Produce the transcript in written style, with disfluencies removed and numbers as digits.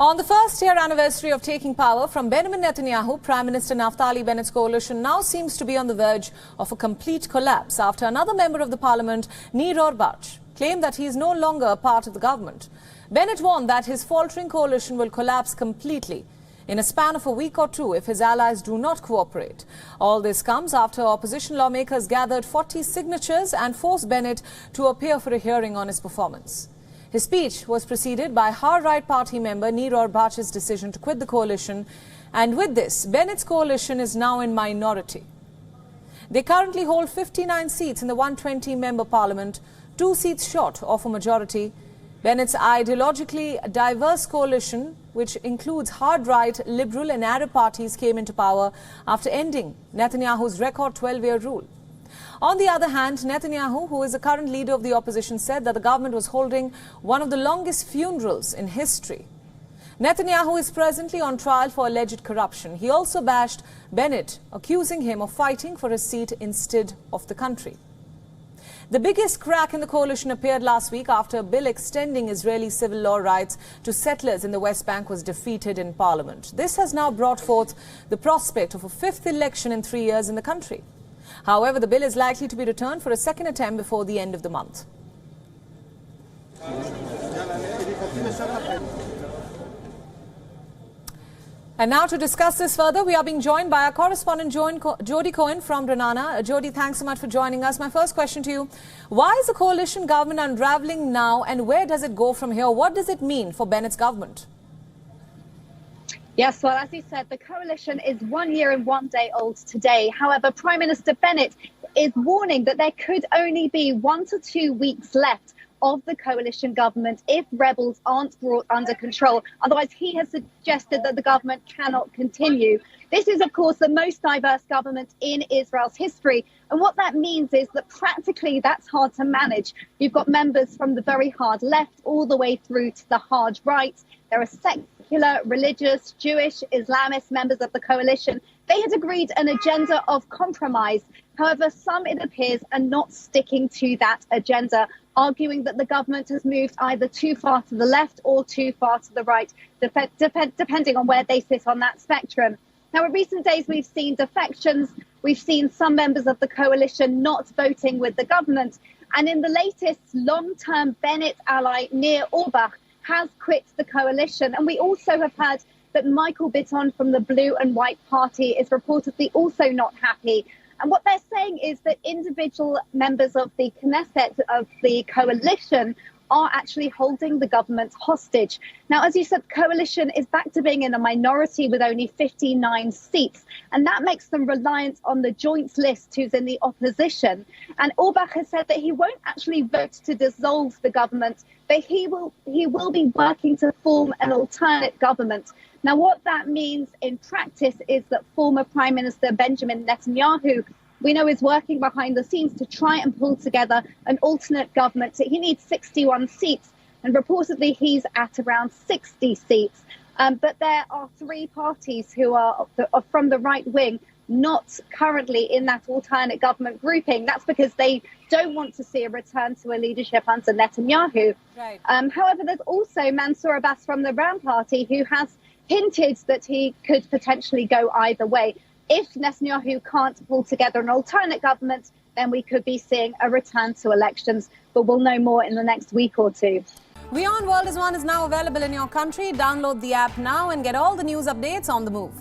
On the first-year anniversary of taking power from Benjamin Netanyahu, Prime Minister Naftali Bennett's coalition now seems to be on the verge of a complete collapse after another member of the parliament, verge, claimed that he is no longer a part of the government. Bennett warned that his faltering coalition will collapse completely in a span of a week or two if his allies do not cooperate. All this comes after opposition lawmakers gathered 40 signatures and forced Bennett to appear for a hearing on his performance. His speech was preceded by hard-right party member verge's decision to quit the coalition, and with this, Bennett's coalition is now in minority. They currently hold 59 seats in the 120-member parliament, 2 seats short of a majority. Bennett's ideologically diverse coalition, which includes hard-right, liberal and Arab parties, came into power after ending Netanyahu's record 12-year rule. On the other hand, Netanyahu, who is the current leader of the opposition, said that the government was holding one of the longest funerals in history. Netanyahu is presently on trial for alleged corruption. He also bashed Bennett, accusing him of fighting for his seat instead of the country. The biggest crack in the coalition appeared last week after a bill extending Israeli civil law rights to settlers in the West Bank was defeated in parliament. This has now brought forth the prospect of a fifth election in 3 years in the country. However, the bill is likely to be returned for a second attempt before the end of the month. And now to discuss this further, we are being joined by our correspondent Jody Cohen from Renana. Jody, thanks so much for joining us. My first question to you, why is the coalition government unraveling now and where does it go from here? What does it mean for Bennett's government? Yes, well, as you said, the coalition is 1 year and 1 day old today. However, Prime Minister Bennett is warning that there could only be 1 to 2 weeks left of the coalition government if rebels aren't brought under control. Otherwise, he has suggested that the government cannot continue. This is, of course, the most diverse government in Israel's history. And what that means is that practically that's hard to manage. You've got members from the very hard left all the way through to the hard right. There are secular, religious, Jewish, Islamist members of the coalition. They had agreed an agenda of compromise. However, some, it appears, are not sticking to that agenda, arguing that the government has moved either too far to the left or too far to the right, depending on where they sit on that spectrum. Now, in recent days, we've seen defections. We've seen some members of the coalition not voting with the government. And in the latest long-term Bennett ally, Nir Orbach, has quit the coalition. And we also have heard that Michael Bitton from the Blue and White Party is reportedly also not happy. And what they're saying is that individual members of the Knesset of the coalition are actually holding the government hostage. Now, as you said, the coalition is back to being in a minority with only 59 seats, and that makes them reliant on the joint list who's in the opposition. And Orbach has said that he won't actually vote to dissolve the government, but he will be working to form an alternate government. Now, what that means in practice is that former Prime Minister Benjamin Netanyahu, we know, is working behind the scenes to try and pull together an alternate government. He needs 61 seats, and reportedly he's at around 60 seats. But there are 3 parties who are from the right wing not currently in that alternate government grouping. That's because they don't want to see a return to a leadership under Netanyahu. Right. However, there's also Mansour Abbas from the Ram Party who has hinted that he could potentially go either way. If Netanyahu can't pull together an alternate government, then we could be seeing a return to elections. But we'll know more in the next week or two. WION World is now available in your country. Download the app now and get all the news updates on the move.